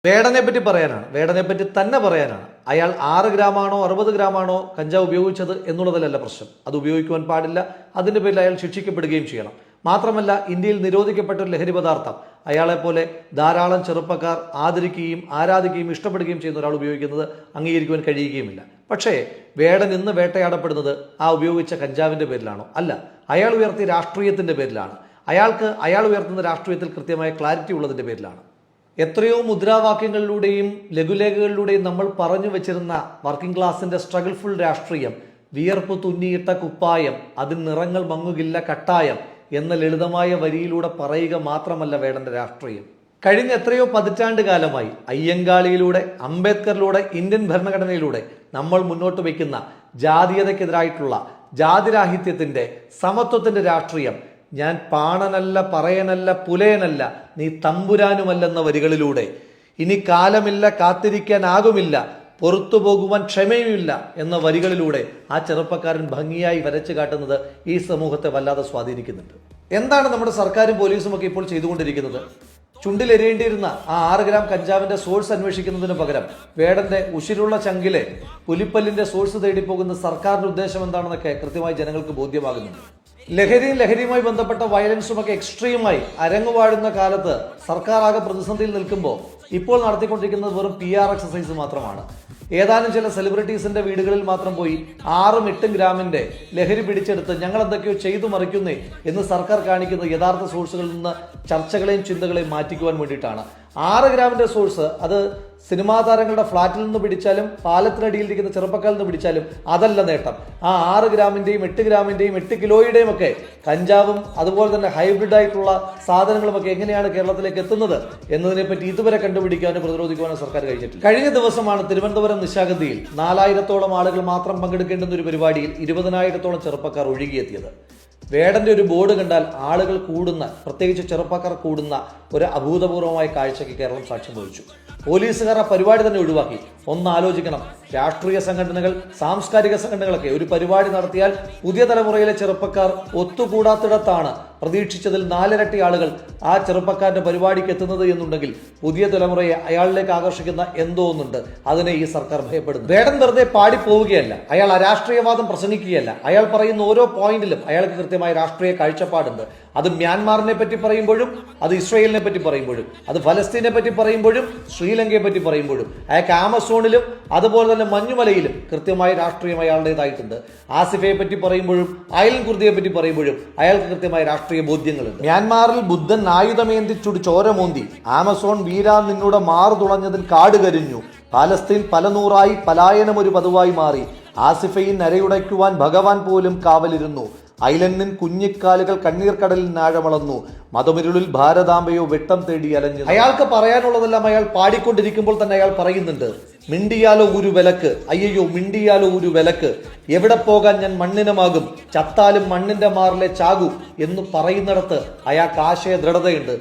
വേടനെ പറ്റി പറയാനാണ്, വേടനെ പറ്റി തന്നെ പറയാനാണ്. അയാൾ 6 ഗ്രാമാണോ 60 ഗ്രാമാണോ കഞ്ചാവ് ഉപയോഗിച്ചത് എന്നുള്ളതിലല്ല പ്രശ്നം. അത് ഉപയോഗിക്കുവാൻ പാടില്ല. അതിന്റെ പേരിൽ അയാൾ ശിക്ഷിക്കപ്പെടുകയും ചെയ്യണം. മാത്രമല്ല, ഇന്ത്യയിൽ നിരോധിക്കപ്പെട്ട ഒരു ലഹരി പദാർത്ഥം അയാളെപ്പോലെ ധാരാളം ചെറുപ്പക്കാർ ആദരിക്കുകയും ആരാധിക്കുകയും ഇഷ്ടപ്പെടുകയും ചെയ്യുന്ന ഒരാൾ ഉപയോഗിക്കുന്നത് അംഗീകരിക്കുവാൻ കഴിയുകയുമില്ല. പക്ഷേ വേടൻ ഇന്ന് വേട്ടയാടപ്പെടുന്നത് ആ ഉപയോഗിച്ച കഞ്ചാവിന്റെ പേരിലാണോ? അല്ല, അയാൾ ഉയർത്തിയ രാഷ്ട്രീയത്തിന്റെ പേരിലാണ്. അയാൾ ഉയർത്തുന്ന രാഷ്ട്രീയത്തിൽ കൃത്യമായ ക്ലാരിറ്റി ഉള്ളതിന്റെ പേരിലാണ്. എത്രയോ മുദ്രാവാക്യങ്ങളിലൂടെയും ലഘുലേഖകളിലൂടെയും നമ്മൾ പറഞ്ഞു വെച്ചിരുന്ന വർക്കിംഗ് ക്ലാസിന്റെ സ്ട്രഗിൾഫുൾ രാഷ്ട്രീയം, വിയർപ്പ് തുന്നിയിട്ട കുപ്പായം, അതിന് നിറങ്ങൾ മങ്ങുകില്ല കട്ടായം എന്ന ലളിതമായ വരിയിലൂടെ പറയുക മാത്രമല്ല വേടന്റെ രാഷ്ട്രീയം. കഴിഞ്ഞ എത്രയോ പതിറ്റാണ്ട് കാലമായി അയ്യങ്കാളിയിലൂടെ, അംബേദ്കറിലൂടെ, ഇന്ത്യൻ ഭരണഘടനയിലൂടെ നമ്മൾ മുന്നോട്ട് വയ്ക്കുന്ന ജാതീയതയ്ക്കെതിരായിട്ടുള്ള ജാതിരാഹിത്യത്തിന്റെ, സമത്വത്തിന്റെ രാഷ്ട്രീയം, ഞാൻ പാണനല്ല, പറയനല്ല, പുലയനല്ല, നീ തമ്പുരാനുമല്ലെന്ന വരികളിലൂടെ, ഇനി കാലമില്ല, കാത്തിരിക്കാനാകുമില്ല, പുറത്തു പോകുവാൻ ക്ഷമയുമില്ല എന്ന വരികളിലൂടെ ആ ചെറുപ്പക്കാരൻ ഭംഗിയായി വരച്ചു കാട്ടുന്നത് ഈ സമൂഹത്തെ വല്ലാതെ സ്വാധീനിക്കുന്നുണ്ട്. എന്താണ് നമ്മുടെ സർക്കാരും പോലീസും ഒക്കെ ഇപ്പോൾ ചെയ്തുകൊണ്ടിരിക്കുന്നത്? ചുണ്ടിലെരിയേണ്ടിയിരുന്ന ആ 6 ഗ്രാം കഞ്ചാവിന്റെ സോഴ്സ് അന്വേഷിക്കുന്നതിന് പകരം വേടന്റെ ഉശിരുള്ള ചങ്കിലെ പുലിപ്പല്ലിന്റെ സോഴ്സ് തേടിപ്പോകുന്ന സർക്കാരിന്റെ ഉദ്ദേശം എന്താണെന്നൊക്കെ കൃത്യമായി ജനങ്ങൾക്ക് ബോധ്യമാകുന്നുണ്ട്. ലഹരിയുമായി ബന്ധപ്പെട്ട വയലൻസും ഒക്കെ എക്സ്ട്രീമായി അരങ്ങുവാഴുന്ന കാലത്ത് സർക്കാർ ആകെ പ്രതിസന്ധിയിൽ നിൽക്കുമ്പോൾ ഇപ്പോൾ നടത്തിക്കൊണ്ടിരിക്കുന്നത് വെറും PR എക്സസൈസ് മാത്രമാണ്. ഏതാനും ചില സെലിബ്രിറ്റീസിന്റെ വീടുകളിൽ മാത്രം പോയി 6ഉം 8ഉം ഗ്രാമിന്റെ ലഹരി പിടിച്ചെടുത്ത് ഞങ്ങൾ എന്തൊക്കെയോ ചെയ്തു മറിക്കുന്നേ എന്ന് സർക്കാർ കാണിക്കുന്ന യഥാർത്ഥ സോഴ്സുകളിൽ നിന്ന് ചർച്ചകളെയും ചിന്തകളെയും മാറ്റിക്കുവാൻ വേണ്ടിയിട്ടാണ്. 6 ഗ്രാമിന്റെ സോഴ്സ് അത് സിനിമാ താരങ്ങളുടെ ഫ്ളാറ്റിൽ നിന്ന് പിടിച്ചാലും പാലത്തിനടിയിലിരിക്കുന്ന ചെറുപ്പക്കാരിൽ നിന്ന് പിടിച്ചാലും അതല്ല നേട്ടം. ആ 6 ഗ്രാമിന്റെയും 8 ഗ്രാമിന്റെയും 8 കിലോയുടെയും ഒക്കെ കഞ്ചാവും അതുപോലെ തന്നെ ഹൈബ്രിഡ് ആയിട്ടുള്ള സാധനങ്ങളും ഒക്കെ എങ്ങനെയാണ് കേരളത്തിലേക്ക് എത്തുന്നത് എന്നതിനെപ്പറ്റി ഇതുവരെ കണ്ടുപിടിക്കാനോ പ്രതിരോധിക്കുവാനോ സർക്കാർ കഴിഞ്ഞിട്ടില്ല. കഴിഞ്ഞ ദിവസമാണ് തിരുവനന്തപുരം നിശാഗന്ധിയിൽ 4000-ഓളം ആളുകൾ മാത്രം പങ്കെടുക്കേണ്ടുന്ന ഒരു പരിപാടിയിൽ 20,000-ഓളം ചെറുപ്പക്കാർ ഒഴുകിയെത്തിയത്. വേടന്റെ ഒരു ബോർഡ് കണ്ടാൽ ആളുകൾ കൂടുന്ന, പ്രത്യേകിച്ച് ചെറുപ്പക്കാർ കൂടുന്ന ഒരു അഭൂതപൂർവമായ കാഴ്ചയ്ക്ക് കേരളം സാക്ഷ്യം വഹിച്ചു. പോലീസുകാർ ആ പരിപാടി തന്നെ ഒഴിവാക്കി. ഒന്ന് ആലോചിക്കണം, രാഷ്ട്രീയ സംഘടനകൾ, സാംസ്കാരിക സംഘടനകളൊക്കെ ഒരു പരിപാടി നടത്തിയാൽ പുതിയ തലമുറയിലെ ചെറുപ്പക്കാർ ഒത്തുകൂടാത്തിടത്താണ് പ്രതീക്ഷിച്ചതിൽ 4 ഇരട്ടി ആളുകൾ ആ ചെറുപ്പക്കാരന്റെ പരിപാടിക്ക് എത്തുന്നത് എന്നുണ്ടെങ്കിൽ പുതിയ തലമുറയെ അയാളിലേക്ക് ആകർഷിക്കുന്ന എന്തോ ഒന്നുണ്ട്. അതിനെ ഈ സർക്കാർ ഭയപ്പെടുന്നു. വേടൻ വെറുതെ പാടിപ്പോവുകയല്ല, അയാൾ അരാഷ്ട്രീയവാദം പ്രസംഗിക്കുകയല്ല. അയാൾ പറയുന്ന ഓരോ പോയിന്റിലും അയാൾക്ക് കൃത്യമായ രാഷ്ട്രീയ കാഴ്ചപ്പാടുണ്ട്. അത് മ്യാൻമാറിനെ പറ്റി പറയുമ്പോഴും, അത് ഇസ്രയേലിനെ പറ്റി പറയുമ്പോഴും, അത് ഫലസ്തീനെ പറ്റി പറയുമ്പോഴും, ശ്രീലങ്കയെ പറ്റി പറയുമ്പോഴും, അയാൾക്ക് ആമസോണിലും അതുപോലെ തന്നെ മഞ്ഞുമലയിലും കൃത്യമായ രാഷ്ട്രീയം അയാളുടേതായിട്ടുണ്ട്. ആസിഫയെ പറ്റി പറയുമ്പോഴും ഐലൻഡ് കുർദിയെ പറ്റി പറയുമ്പോഴും അയാൾക്ക് കൃത്യമായ രാഷ്ട്രീയ ബോധ്യങ്ങളുണ്ട്. മ്യാൻമാറിൽ ബുദ്ധൻ ആയുധമേന്തി ചുടി ചോരമോന്തി, ആമസോൺ വീരാ നിന്നൂടെ മാറു തുളഞ്ഞതിൽ കാട് കരിഞ്ഞു, പാലസ്തീൻ പല നൂറായി പലായനം ഒരു പതിവായി മാറി, ആസിഫയിൽ നരയുടയ്ക്കുവാൻ ഭഗവാൻ പോലും കാവലിരുന്നു, ഐലൻഡിൻ കുഞ്ഞിക്കാലുകൾ കണ്ണീർ കടലിൽ നാഴമളന്നു, മതമിരുളിൽ ഭാരതാംബയോ വെട്ടം തേടി അലഞ്ഞു. അയാൾക്ക് പറയാനുള്ളതെല്ലാം അയാൾ പാടിക്കൊണ്ടിരിക്കുമ്പോൾ തന്നെ അയാൾ പറയുന്നുണ്ട്, മിണ്ടിയാലോ ഒരു വിലക്ക്, അയ്യോ മിണ്ടിയാലോ ഒരു വിലക്ക്, എവിടെ പോകാൻ ഞാൻ മണ്ണിനമാകും, ചത്താലും മണ്ണിന്റെ മാറിലെ ചാകു എന്ന് പറയുന്നിടത്ത് അയാൾക്ക് ആശയ ദൃഢതയുണ്ട്.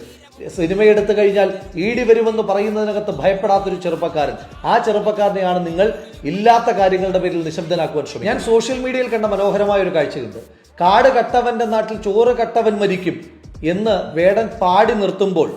സിനിമയെടുത്തു കഴിഞ്ഞാൽ ഈടി വരുമെന്ന് പറയുന്നതിനകത്ത് ഭയപ്പെടാത്തൊരു ചെറുപ്പക്കാരൻ. ആ ചെറുപ്പക്കാരനെയാണ് നിങ്ങൾ ഇല്ലാത്ത കാര്യങ്ങളുടെ പേരിൽ നിശബ്ദനാക്കുവാൻ ശ്രമിക്കും. ഞാൻ സോഷ്യൽ മീഡിയയിൽ കണ്ട മനോഹരമായ ഒരു കാഴ്ചയുണ്ട്. കാട് കട്ടവന്റെ നാട്ടിൽ ചോറ് കട്ടവൻ മരിക്കും എന്ന് വേടൻ പാടി നിർത്തുമ്പോൾ,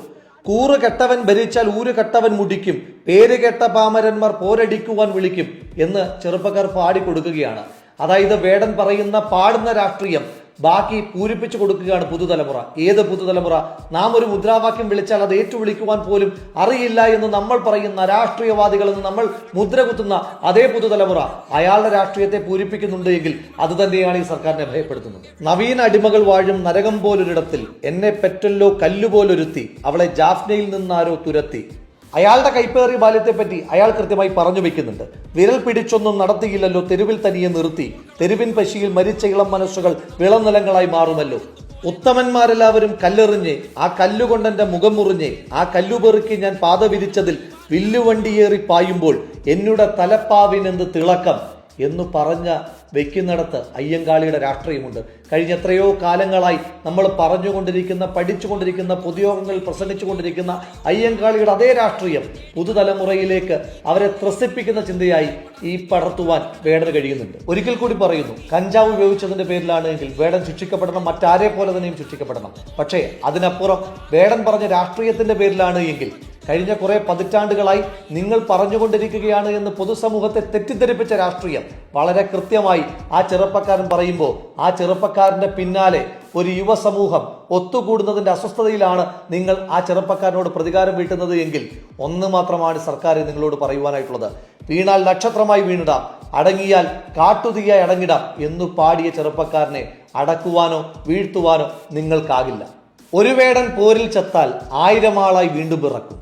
കൂറ് കെട്ടവൻ ഭരിച്ചാൽ ഊര് കെട്ടവൻ മുടിക്കും, പേര് കെട്ട പാമരന്മാർ പോരടിക്കുവാൻ വിളിക്കും എന്ന് ചെറുപ്പക്കാർ പാടിക്കൊടുക്കുകയാണ്. അതായത് വേടൻ പറയുന്ന പാടുന്ന രാഷ്ട്രീയം ബാക്കി പൂരിപ്പിച്ചു കൊടുക്കുകയാണ് പുതുതലമുറ. ഏത് പുതുതലമുറ? നാം ഒരു മുദ്രാവാക്യം വിളിച്ചാൽ അത് ഏറ്റുവിളിക്കുവാൻ പോലും അറിയില്ല എന്ന് നമ്മൾ പറയുന്ന രാഷ്ട്രീയവാദികൾ എന്ന് നമ്മൾ മുദ്ര കുത്തുന്ന അതേ പുതുതലമുറ അയാളുടെ രാഷ്ട്രീയത്തെ പൂരിപ്പിക്കുന്നുണ്ട് എങ്കിൽ അത് തന്നെയാണ് ഈ സർക്കാരിനെ ഭയപ്പെടുത്തുന്നത്. നവീന അടിമകൾ വാഴും നരകം പോലൊരിടത്തിൽ എന്നെ പെറ്റല്ലോ കല്ലുപോലൊരുത്തി, അവളെ ജാഫ്നയിൽ നിന്നാരോ തുരത്തി. അയാളുടെ കൈപ്പേറിയ ബാല്യത്തെപ്പറ്റി അയാൾ കൃത്യമായി പറഞ്ഞു വെക്കുന്നുണ്ട്. വിരൽ പിടിച്ചൊന്നും നടത്തിയില്ലല്ലോ, തെരുവിൽ തനിയെ നിർത്തി, തെരുവിൻ പശിയിൽ മരിച്ച ഇളം മനസ്സുകൾ വിളനിലങ്ങളായി മാറുമല്ലോ. ഉത്തമന്മാരെല്ലാവരും കല്ലെറിഞ്ഞ് ആ കല്ലുകൊണ്ടെന്റെ മുഖം മുറിഞ്ഞ് ആ കല്ലുപെറുക്കി ഞാൻ പാത വിരിച്ചതിൽ വില്ലുവണ്ടിയേറി പായുമ്പോൾ എന്നുടെ തലപ്പാവിനെന്ത് തിളക്കം എന്ന് പറഞ്ഞ വെക്കുന്നിടത്ത് അയ്യങ്കാളിയുടെ രാഷ്ട്രീയമുണ്ട്. കഴിഞ്ഞ എത്രയോ കാലങ്ങളായി നമ്മൾ പറഞ്ഞുകൊണ്ടിരിക്കുന്ന, പഠിച്ചുകൊണ്ടിരിക്കുന്ന, പൊതുയോഗങ്ങളിൽ പ്രസംഗിച്ചുകൊണ്ടിരിക്കുന്ന അയ്യങ്കാളിയുടെ അതേ രാഷ്ട്രീയം പുതുതലമുറയിലേക്ക് അവരെ ത്രസിപ്പിക്കുന്ന ചിന്തയായി ഈ പടർത്തുവാൻ വേടന് കഴിയുന്നുണ്ട്. ഒരിക്കൽ കൂടി പറയുന്നു, കഞ്ചാവ് ഉപയോഗിച്ചതിന്റെ പേരിലാണ് എങ്കിൽ വേടൻ ശിക്ഷിക്കപ്പെടണം, മറ്റാരെ പോലെ തന്നെയും ശിക്ഷിക്കപ്പെടണം. പക്ഷേ അതിനപ്പുറം വേടൻ പറഞ്ഞ രാഷ്ട്രീയത്തിന്റെ പേരിലാണ് എങ്കിൽ കഴിഞ്ഞ കുറെ പതിറ്റാണ്ടുകളായി നിങ്ങൾ പറഞ്ഞുകൊണ്ടിരിക്കുകയാണ് എന്ന് പൊതുസമൂഹത്തെ തെറ്റിദ്ധരിപ്പിച്ച രാഷ്ട്രീയം വളരെ കൃത്യമായി ആ ചെറുപ്പക്കാരൻ പറയുമ്പോൾ ആ ചെറുപ്പക്കാരന്റെ പിന്നാലെ ഒരു യുവസമൂഹം ഒത്തുകൂടുന്നതിന്റെ അസ്വസ്ഥതയിലാണ് നിങ്ങൾ ആ ചെറുപ്പക്കാരനോട് പ്രതികാരം വീട്ടുന്നത് എങ്കിൽ ഒന്ന് മാത്രമാണ് സർക്കാർ നിങ്ങളോട് പറയുവാനായിട്ടുള്ളത്. വീണാൽ നക്ഷത്രമായി വീണിടാം, അടങ്ങിയാൽ കാട്ടുതീയായി അടങ്ങിടാം എന്നു പാടിയ ചെറുപ്പക്കാരനെ അടക്കുവാനോ വീഴ്ത്തുവാനോ നിങ്ങൾക്കാകില്ല. ഒരു വേടൻ പോരിൽ ചത്താൽ 1000 ആളായി വീണ്ടും പിറക്കും.